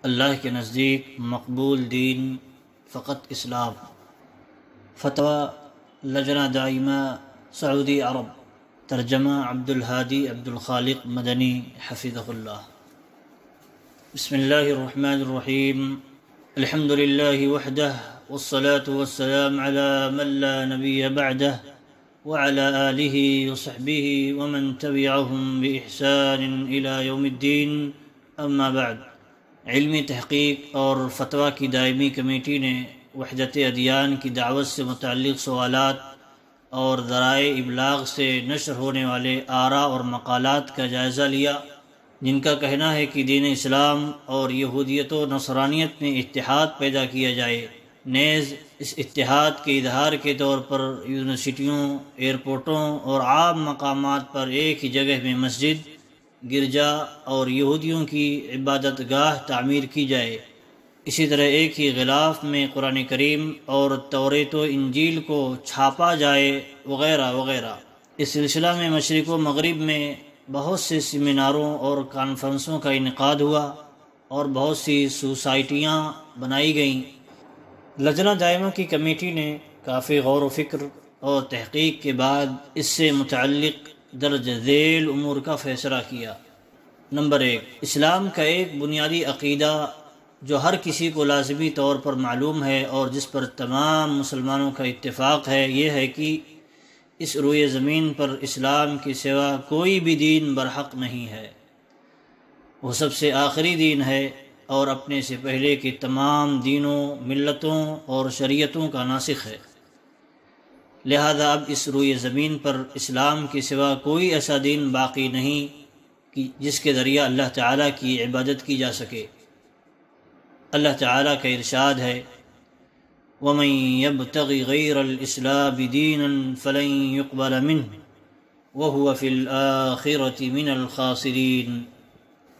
اللہ کے نزدیک مقبول دین فقط اسلام۔ فتویٰ لجنہ دائمہ سعودی عرب، ترجمہ عبدالہادی عبدالخالق مدنی حفظہ اللہ۔ بسم اللہ الرحمن الرحیم، الحمد للہ وحدہ والصلاة والسلام علی من لا نبی بعدہ وعلى آلہ وصحبہ ومن تبعہم بإحسان إلی یوم الدین، اما بعد۔ علمی تحقیق اور فتویٰ کی دائمی کمیٹی نے وحدت ادیان کی دعوت سے متعلق سوالات اور ذرائع ابلاغ سے نشر ہونے والے آراء اور مقالات کا جائزہ لیا، جن کا کہنا ہے کہ دین اسلام اور یہودیت و نصرانیت میں اتحاد پیدا کیا جائے، نیز اس اتحاد کے اظہار کے طور پر یونیورسٹیوں، ایئرپورٹوں اور عام مقامات پر ایک ہی جگہ میں مسجد، گرجا اور یہودیوں کی عبادت گاہ تعمیر کی جائے۔ اسی طرح ایک ہی غلاف میں قرآن کریم اور توریت و انجیل کو چھاپا جائے وغیرہ وغیرہ۔ اس سلسلہ میں مشرق و مغرب میں بہت سے سیمیناروں اور کانفرنسوں کا انعقاد ہوا اور بہت سی سوسائٹیاں بنائی گئیں۔ لجنہ دائمہ کی کمیٹی نے کافی غور و فکر اور تحقیق کے بعد اس سے متعلق درج ذیل امور کا فیصلہ کیا۔ نمبر 1، اسلام کا ایک بنیادی عقیدہ جو ہر کسی کو لازمی طور پر معلوم ہے اور جس پر تمام مسلمانوں کا اتفاق ہے، یہ ہے کہ اس روئے زمین پر اسلام کے سوا کوئی بھی دین برحق نہیں ہے۔ وہ سب سے آخری دین ہے اور اپنے سے پہلے کے تمام دینوں، ملتوں اور شریعتوں کا ناسخ ہے۔ لہذا اب اس روئے زمین پر اسلام کے سوا کوئی ایسا دین باقی نہیں کہ جس کے ذریعہ اللہ تعالیٰ کی عبادت کی جا سکے۔ اللہ تعالیٰ کا ارشاد ہے، وَمَن يَبْتَغِ غَيْرَ الْإِسْلَامِ دِينًا فَلَن يُقْبَلَ مِنْهُ وَهُوَ فِي الْآخِرَةِ مِنَ الْخَاسِرِينَ۔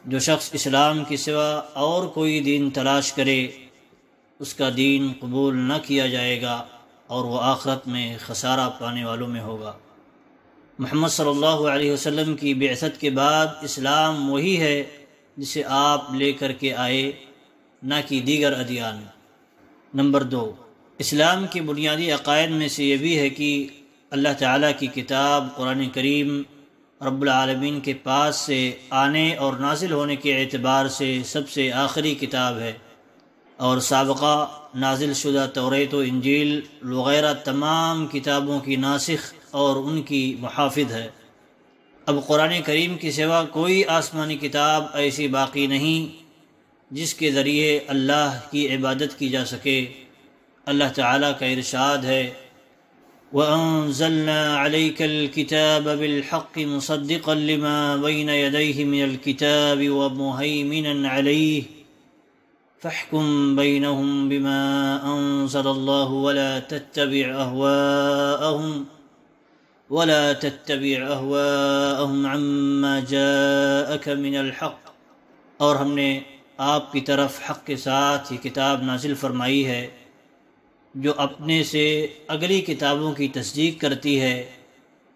جو شخص اسلام کے سوا اور کوئی دین تلاش کرے، اس کا دین قبول نہ کیا جائے گا اور وہ آخرت میں خسارہ پانے والوں میں ہوگا۔ محمد صلی اللہ علیہ وسلم کی بعثت کے بعد اسلام وہی ہے جسے آپ لے کر کے آئے، نہ کہ دیگر ادیان۔ نمبر 2، اسلام کے بنیادی عقائد میں سے یہ بھی ہے کہ اللہ تعالیٰ کی کتاب قرآن کریم رب العالمین کے پاس سے آنے اور نازل ہونے کے اعتبار سے سب سے آخری کتاب ہے اور سابقہ نازل شدہ توریت و انجیل وغیرہ تمام کتابوں کی ناسخ اور ان کی محافظ ہے۔ اب قرآن کریم کے سوا کوئی آسمانی کتاب ایسی باقی نہیں جس کے ذریعے اللہ کی عبادت کی جا سکے۔ اللہ تعالیٰ کا ارشاد ہے، وَأَنزَلْنَا عَلَيْكَ الْكِتَابَ بِالْحَقِّ مُصَدِّقًا لِمَا بَيْنَ يَدَيْهِ مِنَ الْكِتَابِ وَمُهَيْمِنًا عَلَيْهِ فاحكم بينهم بما أنزل الله ولا تتبع أهواءهم عما جاءك من الحق۔ اور ہم نے آپ کی طرف حق کے ساتھ یہ کتاب نازل فرمائی ہے جو اپنے سے اگلی کتابوں کی تصدیق کرتی ہے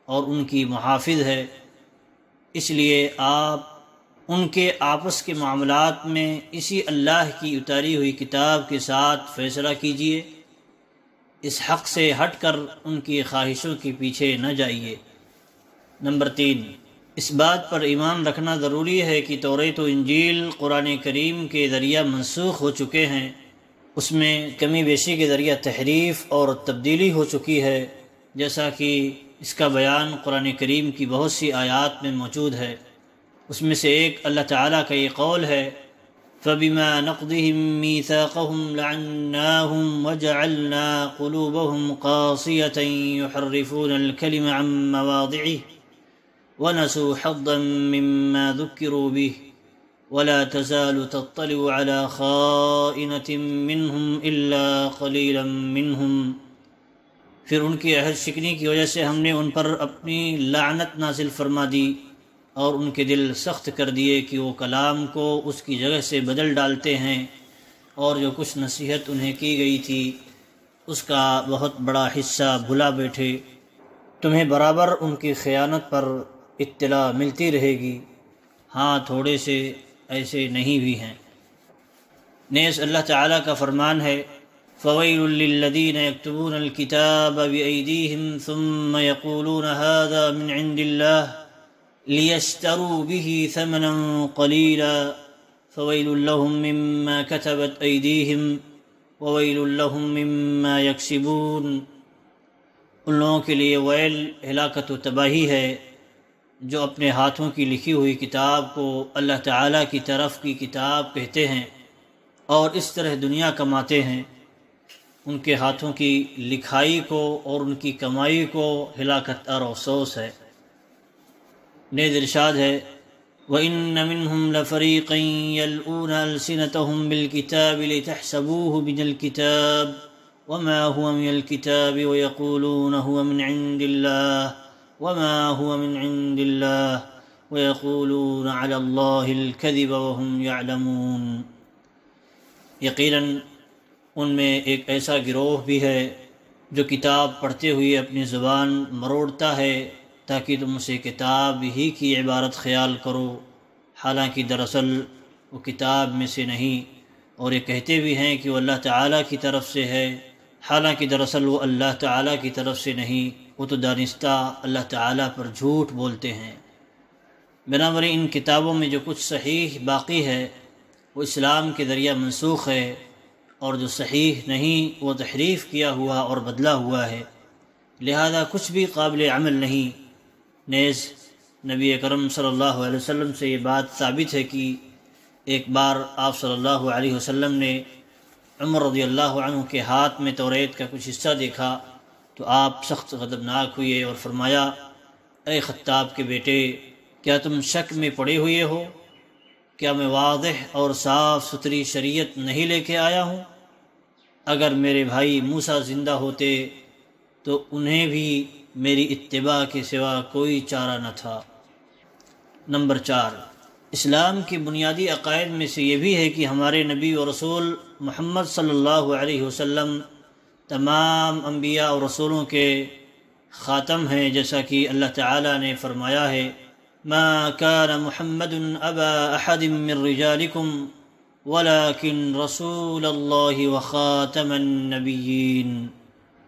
اور ان کی محافظ ہے، اس لیے آپ ان کے آپس کے معاملات میں اسی اللہ کی اتاری ہوئی کتاب کے ساتھ فیصلہ کیجیے، اس حق سے ہٹ کر ان کی خواہشوں کے پیچھے نہ جائیے۔ نمبر 3، اس بات پر ایمان رکھنا ضروری ہے کہ توریت و انجیل قرآن کریم کے ذریعہ منسوخ ہو چکے ہیں، اس میں کمی بیشی کے ذریعہ تحریف اور تبدیلی ہو چکی ہے، جیسا کہ اس کا بیان قرآن کریم کی بہت سی آیات میں موجود ہے۔ اس میں سے ایک اللہ تعالیٰ کا یہ قول ہے، فَبِمَا نَقْضِهِم مِّيثَاقَهُمْ لَعَنَّاهُمْ وَجَعَلْنَا قُلُوبَهُمْ قَاسِيَةً يُحَرِّفُونَ الْكَلِمَ عَن مَّوَاضِعِهِ وَنَسُوا حَظًّا مِّمَّا ذُكِّرُوا بِهِ وَلَا تَزَالُ تَطَّلِعُ عَلَىٰ خَائِنَةٍ مِّنْهُمْ إِلَّا قَلِيلًا مِّنْهُمْ۔ پھر ان کی عہد شکنی کی وجہ سے ہم نے ان پر اپنی لعنت نازل فرما دی اور ان کے دل سخت کر دیے کہ وہ کلام کو اس کی جگہ سے بدل ڈالتے ہیں، اور جو کچھ نصیحت انہیں کی گئی تھی اس کا بہت بڑا حصہ بھلا بیٹھے۔ تمہیں برابر ان کی خیانت پر اطلاع ملتی رہے گی، ہاں تھوڑے سے ایسے نہیں بھی ہیں۔ نیز اللہ تعالیٰ کا فرمان ہے فویل للذین یکتبون الکتاب بأیدیہم ثم یقولون هذا من عند اللہ لیشتروا به ثمنا قلیلا فویل لهم مما كتبت ایدیہم وویل لهم مما یکسبون۔ ان لوگوں کے لیے ویل، ہلاکت و تباہی ہے جو اپنے ہاتھوں کی لکھی ہوئی کتاب کو اللہ تعالیٰ کی طرف کی کتاب کہتے ہیں اور اس طرح دنیا کماتے ہیں۔ ان کے ہاتھوں کی لکھائی کو اور ان کی کمائی کو ہلاکت اور افسوس ہے۔ نیز ارشاد ہے وَإِنَّ مِنْهُمْ لَفَرِيقًا يَلْؤُونَ أَلْسِنَتَهُمْ بِالْكِتَابِ لِتَحْسَبُوهُ مِنَ الْكِتَابِ وَمَا هُوَ مِنَ الْكِتَابِ وَيَقُولُونَ هُوَ مِنْ عِنْدِ اللَّهِ وَمَا هُوَ مِنْ عِنْدِ اللَّهِ وَيَقُولُونَ عَلَى اللَّهِ الْكَذِبَ وَهُمْ يَعْلَمُونَ۔ یقیناً ان میں ایک ایسا گروہ بھی ہے جو کتاب پڑھتے ہوئے اپنی زبان مروڑتا ہے تاکہ تم اسے کتاب ہی کی عبارت خیال کرو، حالانکہ دراصل وہ کتاب میں سے نہیں، اور یہ کہتے بھی ہیں کہ وہ اللہ تعالیٰ کی طرف سے ہے، حالانکہ دراصل وہ اللہ تعالیٰ کی طرف سے نہیں، وہ تو دانستہ اللہ تعالیٰ پر جھوٹ بولتے ہیں۔ بنابراً ان کتابوں میں جو کچھ صحیح باقی ہے وہ اسلام کے ذریعہ منسوخ ہے، اور جو صحیح نہیں وہ تحریف کیا ہوا اور بدلا ہوا ہے، لہذا کچھ بھی قابل عمل نہیں۔ نیز نبی اکرم صلی اللہ علیہ وسلم سے یہ بات ثابت ہے کہ ایک بار آپ صلی اللہ علیہ وسلم نے عمر رضی اللہ عنہ کے ہاتھ میں توریت کا کچھ حصہ دیکھا تو آپ سخت غضبناک ہوئے اور فرمایا اے خطاب کے بیٹے، کیا تم شک میں پڑے ہوئے ہو؟ کیا میں واضح اور صاف ستھری شریعت نہیں لے کے آیا ہوں؟ اگر میرے بھائی موسیٰ زندہ ہوتے تو انہیں بھی میری اتباع کے سوا کوئی چارہ نہ تھا۔ نمبر 4، اسلام کی بنیادی عقائد میں سے یہ بھی ہے کہ ہمارے نبی و رسول محمد صلی اللہ علیہ وسلم تمام انبیاء اور رسولوں کے خاتم ہیں، جیسا کہ اللہ تعالیٰ نے فرمایا ہے ما كان محمد ابا احد من رجالكم ولكن رسول اللہ وخاتم النبیین۔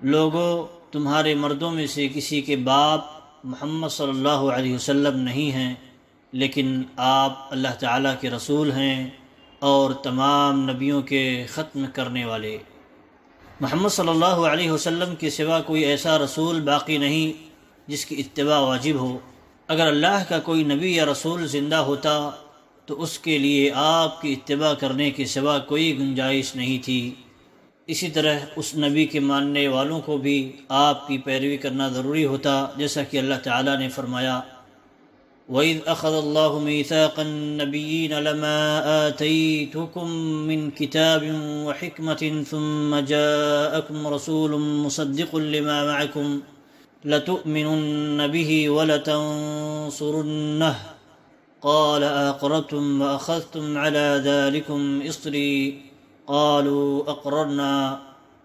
لوگو، تمہارے مردوں میں سے کسی کے باپ محمد صلی اللہ علیہ وسلم نہیں ہیں، لیکن آپ اللہ تعالیٰ کے رسول ہیں اور تمام نبیوں کے ختم کرنے والے۔ محمد صلی اللہ علیہ وسلم کے سوا کوئی ایسا رسول باقی نہیں جس کی اتباع واجب ہو۔ اگر اللہ کا کوئی نبی یا رسول زندہ ہوتا تو اس کے لیے آپ کی اتباع کرنے کے سوا کوئی گنجائش نہیں تھی۔ اسی طرح اس نبی کے ماننے والوں کو بھی آپ کی پیروی کرنا ضروری ہوتا، جیسا کہ اللہ تعالیٰ نے فرمایا وَإِذْ أَخَذَ اللَّهُ مِيثَاقَ النَّبِيِّينَ لَمَا آتَيْتُكُم مِّن كِتَابٍ وَحِكْمَةٍ ثُمَّ جَاءَكُمْ رَسُولٌ مُّصَدِّقٌ لِّمَا مَعَكُمْ لَتُؤْمِنُنَّ بِهِ وَلَتَنصُرُنَّهُ قَالَ أَقْرَرْتُمْ وَأَخَذْتُمْ عَلَى ذَلِكُمْ إِصْرِي قالوا اقررنا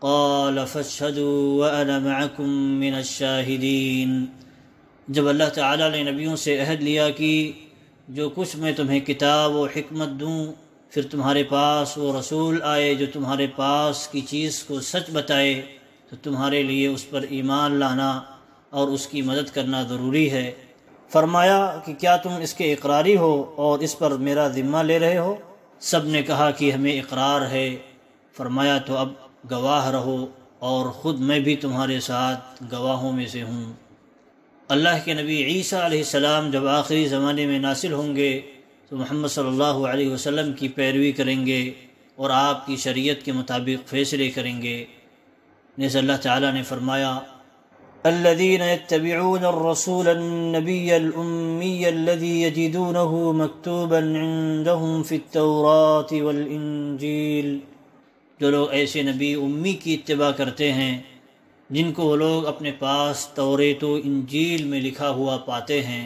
قال فاشهدوا وانا معكم من الشاہدین۔ جب اللہ تعالیٰ نے نبیوں سے عہد لیا کہ جو کچھ میں تمہیں کتاب و حکمت دوں، پھر تمہارے پاس وہ رسول آئے جو تمہارے پاس کی چیز کو سچ بتائے، تو تمہارے لیے اس پر ایمان لانا اور اس کی مدد کرنا ضروری ہے۔ فرمایا کہ کیا تم اس کے اقراری ہو اور اس پر میرا ذمہ لے رہے ہو؟ سب نے کہا کہ ہمیں اقرار ہے۔ فرمایا تو اب گواہ رہو اور خود میں بھی تمہارے ساتھ گواہوں میں سے ہوں۔ اللہ کے نبی عیسیٰ علیہ السلام جب آخری زمانے میں نازل ہوں گے تو محمد صلی اللہ علیہ وسلم کی پیروی کریں گے اور آپ کی شریعت کے مطابق فیصلے کریں گے۔ نیز اللہ تعالیٰ نے فرمایا الذين يتبعون الرسول النبي الأمي الذي يجدونه مكتوبا عندهم في التوراة والإنجيل، جو لوگ ایسے نبی امی کی اتباع کرتے ہیں جن کو وہ لوگ اپنے پاس توریت و انجیل میں لکھا ہوا پاتے ہیں۔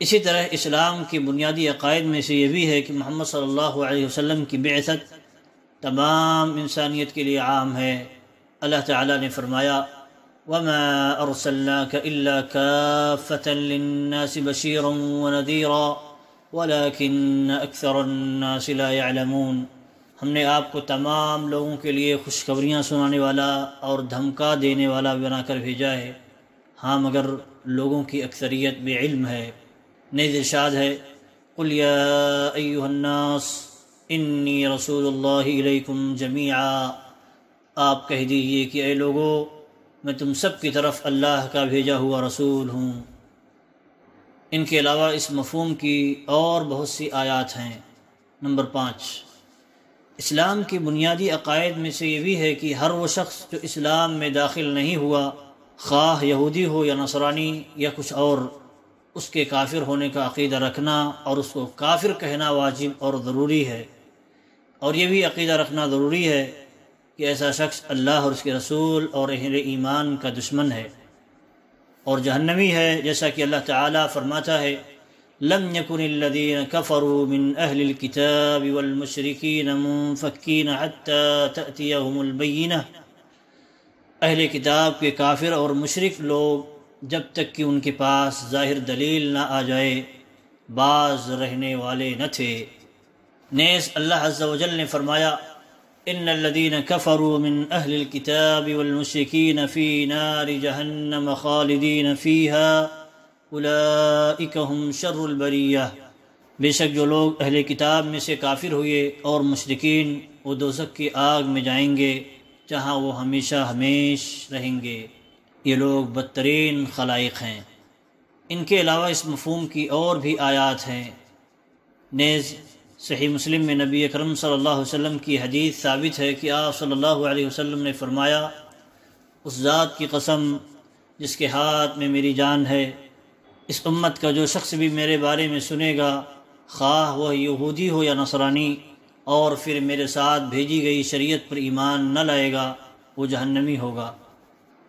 اسی طرح اسلام کی بنیادی عقائد میں سے یہ بھی ہے کہ محمد صلی اللہ علیہ وسلم کی بعثت تمام انسانیت کے لیے عام ہے۔ اللہ تعالیٰ نے فرمایا وَمَا أَرْسَلْنَاكَ إِلَّا كَافَّةً لِلنَّاسِ بَشِيرًا وَنَذِيرًا وَلَكِنَّ أَكْثَرَ النَّاسِ لَا يَعْلَمُونَ۔ ہم نے آپ کو تمام لوگوں کے لیے خوشخبریاں سنانے والا اور دھمکا دینے والا بنا کر بھیجا ہے، ہاں مگر لوگوں کی اکثریت بے علم ہے۔ نیز ارشاد ہے، قل یا ایھا الناس انی رسول اللہ الیکم جمیعا، آپ کہہ دیجئے کہ اے لوگو، میں تم سب کی طرف اللہ کا بھیجا ہوا رسول ہوں۔ ان کے علاوہ اس مفہوم کی اور بہت سی آیات ہیں۔ نمبر 5، اسلام کی بنیادی عقائد میں سے یہ بھی ہے کہ ہر وہ شخص جو اسلام میں داخل نہیں ہوا، خواہ یہودی ہو یا نصرانی یا کچھ اور، اس کے کافر ہونے کا عقیدہ رکھنا اور اس کو کافر کہنا واجب اور ضروری ہے، اور یہ بھی عقیدہ رکھنا ضروری ہے کہ ایسا شخص اللہ اور اس کے رسول اور اہل ایمان کا دشمن ہے اور جہنمی ہے، جیسا کہ اللہ تعالیٰ فرماتا ہے، لم يكن الذين كفروا من أهل الكتاب والمشركين منفكين حتى تأتيهم البينة، اہل کتاب کے کافر اور مشرک لوگ جب تک کہ ان کے پاس ظاہر دلیل نہ آ جائے باز رہنے والے نہ تھے۔ نیز اللہ عز و جل نے فرمایا، ان الذين كفروا من اہل الكتاب والمشركين في نار جہنم خالدین فيها اولئک هم شر البریہ، بے شک جو لوگ اہل کتاب میں سے کافر ہوئے اور مشرکین، وہ دوزخ کی آگ میں جائیں گے جہاں وہ ہمیشہ ہمیش رہیں گے، یہ لوگ بدترین خلائق ہیں۔ ان کے علاوہ اس مفہوم کی اور بھی آیات ہیں۔ نیز صحیح مسلم میں نبی اکرم صلی اللہ علیہ وسلم کی حدیث ثابت ہے کہ آپ صلی اللہ علیہ وسلم نے فرمایا، اس ذات کی قسم جس کے ہاتھ میں میری جان ہے، اس امت کا جو شخص بھی میرے بارے میں سنے گا، خواہ وہ یہودی ہو یا نصرانی، اور پھر میرے ساتھ بھیجی گئی شریعت پر ایمان نہ لائے گا، وہ جہنمی ہوگا۔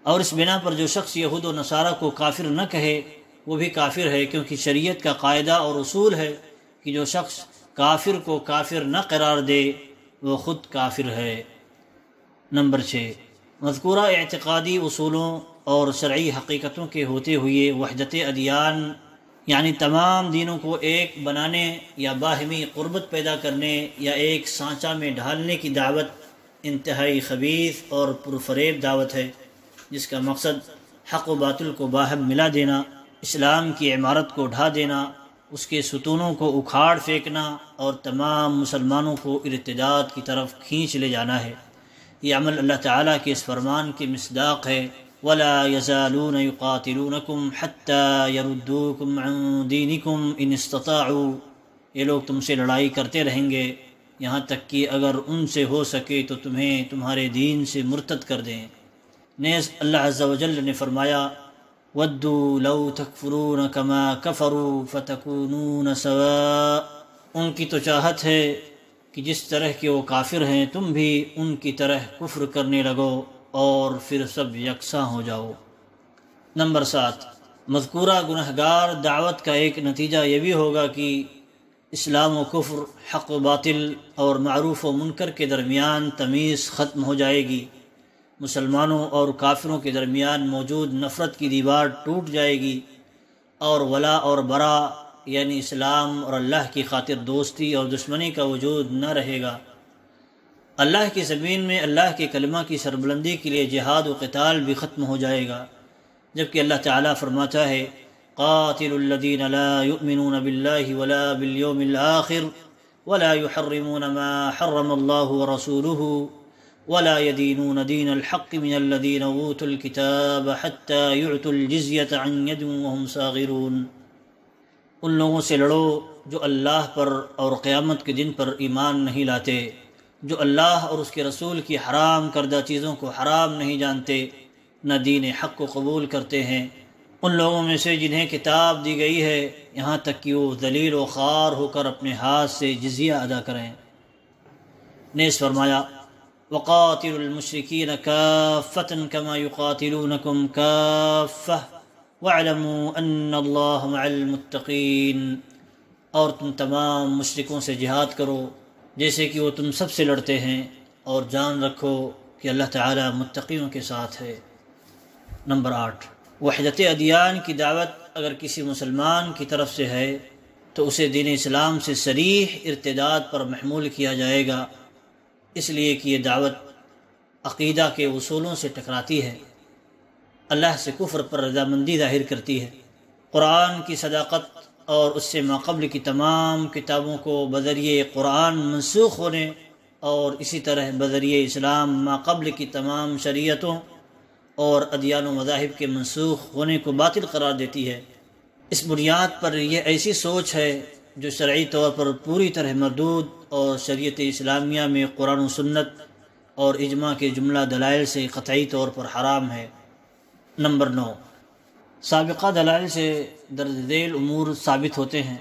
اور اس بنا پر جو شخص یہود و نصارہ کو کافر نہ کہے وہ بھی کافر ہے، کیونکہ شریعت کا قاعدہ اور اصول ہے کہ جو شخص کافر کو کافر نہ قرار دے وہ خود کافر ہے۔ نمبر 6، مذکورہ اعتقادی اصولوں اور شرعی حقیقتوں کے ہوتے ہوئے وحدت ادیان، یعنی تمام دینوں کو ایک بنانے یا باہمی قربت پیدا کرنے یا ایک سانچہ میں ڈھالنے کی دعوت انتہائی خبیث اور پرفریب دعوت ہے، جس کا مقصد حق و باطل کو باہم ملا دینا، اسلام کی عمارت کو ڈھا دینا، اس کے ستونوں کو اکھاڑ پھینکنا اور تمام مسلمانوں کو ارتداد کی طرف کھینچ لے جانا ہے۔ یہ عمل اللہ تعالیٰ کے اس فرمان کی مصداق ہے، وَلَا يَزَالُونَ يُقَاتِلُونَكُمْ حَتَّى يَرُدُّوكُمْ عَنْ دِينِكُمْ إِنِ اسْتَطَاعُوا، یہ لوگ تم سے لڑائی کرتے رہیں گے یہاں تک کہ اگر ان سے ہو سکے تو تمہیں تمہارے دین سے مرتد کر دیں۔ نیز اللہ عز و جل نے فرمایا، وَدُّوا لَوْ تَكْفُرُونَ كَمَا كَفَرُوا فَتَكُونُونَ سَوَاءً، ان کی تو چاہت ہے کہ جس طرح کے وہ کافر ہیں تم بھی ان کی طرح کفر کرنے لگو اور پھر سب یکساں ہو جاؤ۔ نمبر 7، مذکورہ گنہگار دعوت کا ایک نتیجہ یہ بھی ہوگا کہ اسلام و کفر، حق و باطل اور معروف و منکر کے درمیان تمیز ختم ہو جائے گی، مسلمانوں اور کافروں کے درمیان موجود نفرت کی دیوار ٹوٹ جائے گی، اور ولا اور برا یعنی اسلام اور اللہ کی خاطر دوستی اور دشمنی کا وجود نہ رہے گا۔ اللہ کی زمین میں اللہ کے کلمہ کی سربلندی کے لیے جہاد و قتال بھی ختم ہو جائے گا، جبکہ اللہ تعالیٰ فرماتا ہے، قاتلوا الذین لا یؤمنون باللہ ولا بالیوم الآخر ولا یحرمون ما حرم اللہ ورسولہ ولا يدينون دين الحق من الذين اوتوا الكتاب حتى يعطوا الجزية عن يد وهم صاغرون، ان لوگوں سے لڑو جو اللہ پر اور قیامت کے دن پر ایمان نہیں لاتے، جو اللہ اور اس کے رسول کی حرام کردہ چیزوں کو حرام نہیں جانتے، نہ دین حق کو قبول کرتے ہیں، ان لوگوں میں سے جنہیں کتاب دی گئی ہے یہاں تک کہ وہ ذلیل و خوار ہو کر اپنے ہاتھ سے جزیہ ادا کریں۔ نیز فرمایا، وَقَاتِلُوا الْمُشْرِكِينَ كَافَّةً كَمَا يُقَاتِلُونَكُمْ كَافَّةً وَاعْلَمُوا أَنَّ اللَّهَ مَعَ الْمُتَّقِينَ، اور تم تمام مشرکوں سے جہاد کرو جیسے کہ وہ تم سب سے لڑتے ہیں، اور جان رکھو کہ اللہ تعالیٰ متقیوں کے ساتھ ہے۔ نمبر 8، وحدت ادیان کی دعوت اگر کسی مسلمان کی طرف سے ہے تو اسے دین اسلام سے صریح ارتداد پر محمول کیا جائے گا، اس لیے کہ یہ دعوت عقیدہ کے اصولوں سے ٹکراتی ہے، اللہ سے کفر پر رضامندی ظاہر کرتی ہے، قرآن کی صداقت اور اس سے ماقبل کی تمام کتابوں کو بذریعہ قرآن منسوخ ہونے اور اسی طرح بذریعہ اسلام ماقبل کی تمام شریعتوں اور ادیان و مذاہب کے منسوخ ہونے کو باطل قرار دیتی ہے۔ اس بنیاد پر یہ ایسی سوچ ہے جو شرعی طور پر پوری طرح مردود اور شریعت اسلامیہ میں قرآن و سنت اور اجماع کے جملہ دلائل سے قطعی طور پر حرام ہے۔ نمبر 9، سابقہ دلائل سے درج ذیل امور ثابت ہوتے ہیں۔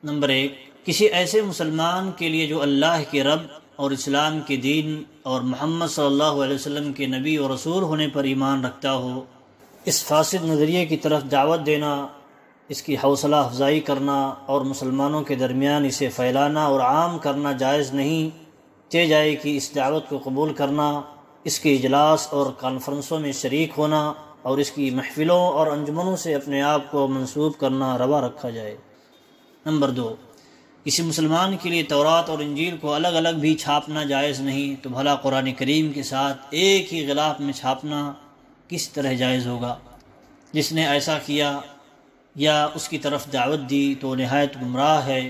نمبر 1، کسی ایسے مسلمان کے لیے جو اللہ کے رب اور اسلام کے دین اور محمد صلی اللہ علیہ وسلم کے نبی اور رسول ہونے پر ایمان رکھتا ہو، اس فاسد نظریے کی طرف دعوت دینا، اس کی حوصلہ افزائی کرنا اور مسلمانوں کے درمیان اسے پھیلانا اور عام کرنا جائز نہیں، چہ جائے کہ اس دعوت کو قبول کرنا، اس کے اجلاس اور کانفرنسوں میں شریک ہونا اور اس کی محفلوں اور انجمنوں سے اپنے آپ کو منسوب کرنا روا رکھا جائے۔ نمبر 2، کسی مسلمان کے لیے تورات اور انجیل کو الگ الگ بھی چھاپنا جائز نہیں، تو بھلا قرآن کریم کے ساتھ ایک ہی غلاف میں چھاپنا کس طرح جائز ہوگا؟ جس نے ایسا کیا یا اس کی طرف دعوت دی تو نہایت گمراہ ہے،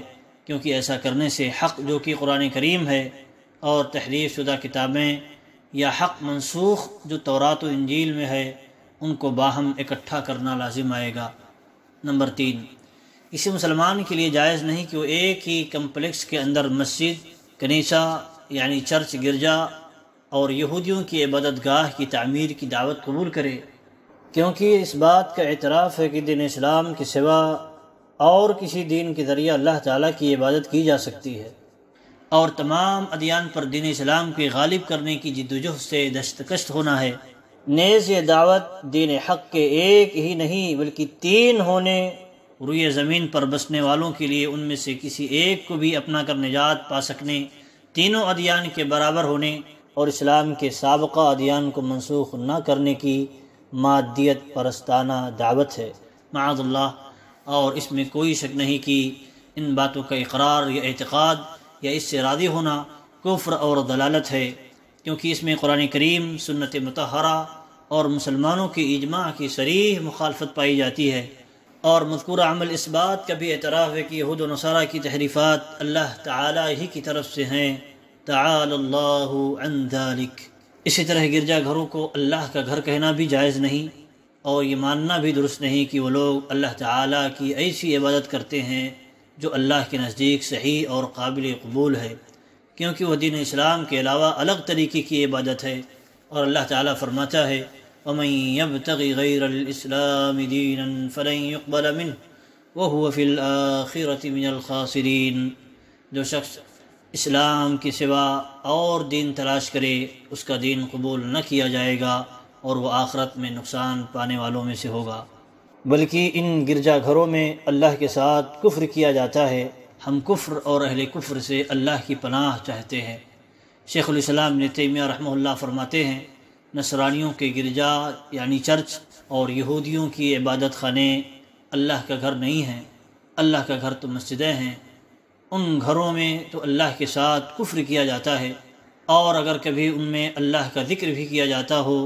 کیونکہ ایسا کرنے سے حق جو کہ قرآن کریم ہے اور تحریف شدہ کتابیں یا حق منسوخ جو تورات و انجیل میں ہے ان کو باہم اکٹھا کرنا لازم آئے گا۔ نمبر 3، کسی مسلمان کے لیے جائز نہیں کہ وہ ایک ہی کمپلیکس کے اندر مسجد، کنیسہ یعنی چرچ، گرجا اور یہودیوں کی عبادت گاہ کی تعمیر کی دعوت قبول کرے، کیونکہ اس بات کا اعتراف ہے کہ دین اسلام کے سوا اور کسی دین کے ذریعہ اللہ تعالیٰ کی عبادت کی جا سکتی ہے، اور تمام ادیان پر دین اسلام کو غالب کرنے کی جدوجہد سے دستکش ہونا ہے۔ نیز یہ دعوت دین حق کے ایک ہی نہیں بلکہ 3 ہونے، روئے زمین پر بسنے والوں کے لیے ان میں سے کسی ایک کو بھی اپنا کر نجات پا سکنے، تینوں ادیان کے برابر ہونے اور اسلام کے سابقہ ادیان کو منسوخ نہ کرنے کی مادیت پرستانہ دعوت ہے، معاذ اللہ۔ اور اس میں کوئی شک نہیں کہ ان باتوں کا اقرار یا اعتقاد یا اس سے راضی ہونا کفر اور ضلالت ہے، کیونکہ اس میں قرآن کریم، سنت مطہرہ اور مسلمانوں کی اجماع کی صریح مخالفت پائی جاتی ہے، اور مذکورہ عمل اس بات کا بھی اعتراف ہے کہ یہود و نصارہ کی تحریفات اللہ تعالیٰ ہی کی طرف سے ہیں، تعالی اللہ عن ذلک۔ اسی طرح گرجا گھروں کو اللہ کا گھر کہنا بھی جائز نہیں، اور یہ ماننا بھی درست نہیں کہ وہ لوگ اللہ تعالیٰ کی ایسی عبادت کرتے ہیں جو اللہ کے نزدیک صحیح اور قابل قبول ہے، کیونکہ وہ دین اسلام کے علاوہ الگ طریقے کی عبادت ہے، اور اللہ تعالیٰ فرماتا ہے وَمَن يَبْتَغِ غَيْرَ الْإِسْلَامِ دِينًا فَلَن يُقْبَلَ مِنْهُ وَهُوَ فِي الْآخِرَةِ مِنَ الْخَاسِرِينَ۔ جو شخص اسلام کے سوا اور دین تلاش کرے اس کا دین قبول نہ کیا جائے گا اور وہ آخرت میں نقصان پانے والوں میں سے ہوگا۔ بلکہ ان گرجا گھروں میں اللہ کے ساتھ کفر کیا جاتا ہے۔ ہم کفر اور اہل کفر سے اللہ کی پناہ چاہتے ہیں۔ شیخ الاسلام ابن تیمیہ رحمہ اللہ فرماتے ہیں، نصرانیوں کے گرجا یعنی چرچ اور یہودیوں کی عبادت خانے اللہ کا گھر نہیں ہیں، اللہ کا گھر تو مسجدیں ہیں۔ ان گھروں میں تو اللہ کے ساتھ کفر کیا جاتا ہے، اور اگر کبھی ان میں اللہ کا ذکر بھی کیا جاتا ہو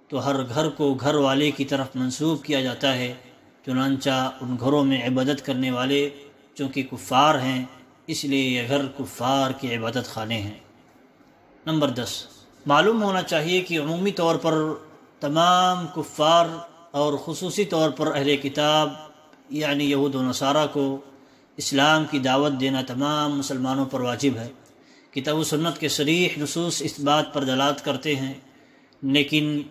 تو ہر گھر کو گھر والے کی طرف منسوب کیا جاتا ہے، چنانچہ ان گھروں میں عبادت کرنے والے چونکہ کفار ہیں اس لیے یہ گھر کفار کی عبادت خانے ہیں۔ نمبر 10، معلوم ہونا چاہیے کہ عمومی طور پر تمام کفار اور خصوصی طور پر اہل کتاب یعنی یہود و نصارہ کو اسلام کی دعوت دینا تمام مسلمانوں پر واجب ہے۔ کتاب و سنت کے صریح نصوص اس بات پر دلالت کرتے ہیں، لیکن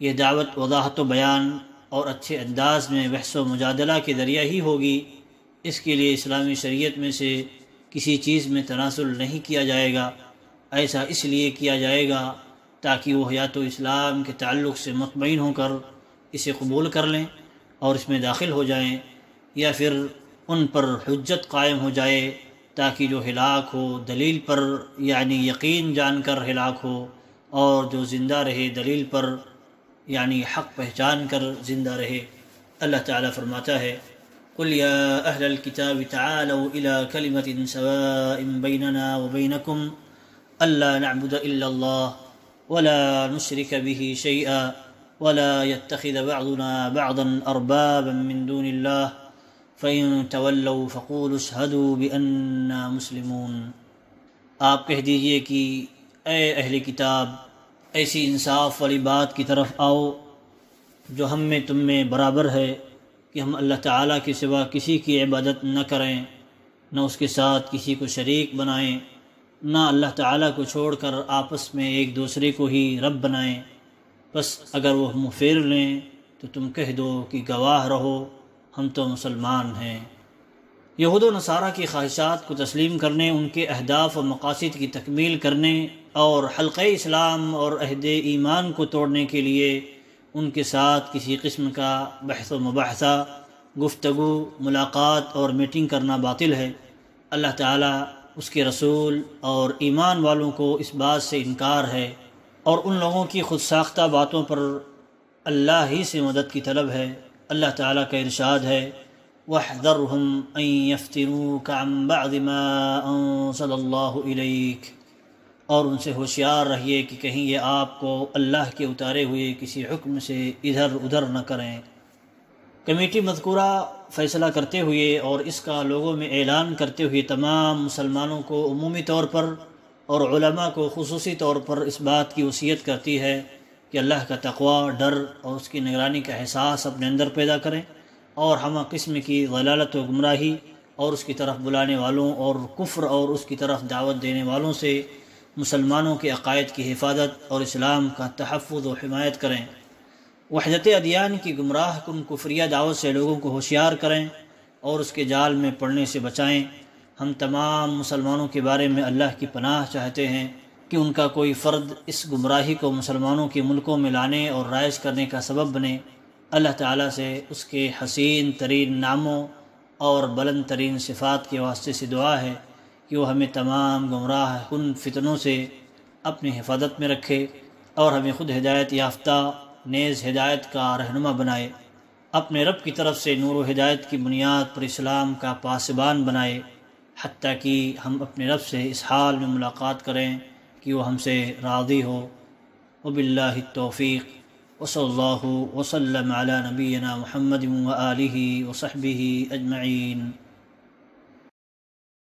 یہ دعوت وضاحت و بیان اور اچھے انداز میں بحث و مجادلہ کے ذریعہ ہی ہوگی۔ اس کے لیے اسلامی شریعت میں سے کسی چیز میں تناسل نہیں کیا جائے گا۔ ایسا اس لیے کیا جائے گا تاکہ وہ یا تو اسلام کے تعلق سے مطمئن ہو کر اسے قبول کر لیں اور اس میں داخل ہو جائیں، یا پھر ان پر حجت قائم ہو جائے تاکہ جو ہلاک ہو دلیل پر یعنی یقین جان کر ہلاک ہو، اور جو زندہ رہے دلیل پر یعنی حق پہچان کر زندہ رہے۔ اللہ تعالیٰ فرماتا ہے قُلْ يَا أَهْلَ الْكِتَابِ تَعَالَوْا إِلَىٰ كَلِمَةٍ سَوَاءٍ بَيْنَنَا وَبَيْنَكُمْ ألا نعبد إلا الله ولا نشرك به شيئا ولا يتخذ بعضنا بعضا أربابا من دون الله فإن تولوا فقولوا اشهدوا بأننا مسلمون۔ آپ کہہ دیجئے کہ اے اہل کتاب، ایسی انصاف والی بات کی طرف آؤ جو ہم میں تم میں برابر ہے کہ ہم اللہ تعالیٰ کے سوا کسی کی عبادت نہ کریں، نہ اس کے ساتھ کسی کو شریک بنائیں، نہ اللہ تعالیٰ کو چھوڑ کر آپس میں ایک دوسرے کو ہی رب بنائیں۔ بس اگر وہ منہ پھیر لیں تو تم کہہ دو کہ گواہ رہو ہم تو مسلمان ہیں۔ یہود و نصارہ کی خواہشات کو تسلیم کرنے، ان کے اہداف و مقاصد کی تکمیل کرنے اور حلقہ اسلام اور عہد ایمان کو توڑنے کے لیے ان کے ساتھ کسی قسم کا بحث و مباحثہ، گفتگو، ملاقات اور میٹنگ کرنا باطل ہے۔ اللہ تعالیٰ، اس کے رسول اور ایمان والوں کو اس بات سے انکار ہے اور ان لوگوں کی خود ساختہ باتوں پر اللہ ہی سے مدد کی طلب ہے۔ اللہ تعالیٰ کا ارشاد ہے وَاحْذَرْهُمْ أَن يَفْتِنُوكَ عَن بَعْضِ مَا أَنزَلَ اللَّهُ إِلَيْكَ، اور ان سے ہوشیار رہیے کہ کہیں یہ آپ کو اللہ کے اتارے ہوئے کسی حکم سے ادھر ادھر نہ کریں۔ کمیٹی مذکورہ فیصلہ کرتے ہوئے اور اس کا لوگوں میں اعلان کرتے ہوئے تمام مسلمانوں کو عمومی طور پر اور علماء کو خصوصی طور پر اس بات کی وصیت کرتی ہے کہ اللہ کا تقوی، ڈر اور اس کی نگرانی کا احساس اپنے اندر پیدا کریں اور ہمہ قسم کی ضلالت و گمراہی اور اس کی طرف بلانے والوں اور کفر اور اس کی طرف دعوت دینے والوں سے مسلمانوں کے عقائد کی حفاظت اور اسلام کا تحفظ و حمایت کریں۔ وحدت ادیان کی گمراہ کن کفریہ دعوت سے لوگوں کو ہوشیار کریں اور اس کے جال میں پڑنے سے بچائیں۔ ہم تمام مسلمانوں کے بارے میں اللہ کی پناہ چاہتے ہیں کہ ان کا کوئی فرد اس گمراہی کو مسلمانوں کے ملکوں میں لانے اور رائج کرنے کا سبب بنے۔ اللہ تعالیٰ سے اس کے حسین ترین ناموں اور بلند ترین صفات کے واسطے سے دعا ہے کہ وہ ہمیں تمام گمراہ کن فتنوں سے اپنی حفاظت میں رکھے اور ہمیں خود ہدایت یافتہ نیز ہدایت کا رہنما بنائے، اپنے رب کی طرف سے نور و ہدایت کی بنیاد پر اسلام کا پاسبان بنائے، حتیٰ کہ ہم اپنے رب سے اس حال میں ملاقات کریں کہ وہ ہم سے راضی ہو۔ وباللہ التوفیق، وصلی اللہ وسلم علی نبینا محمد وآلہ وصحبہ اجمعین۔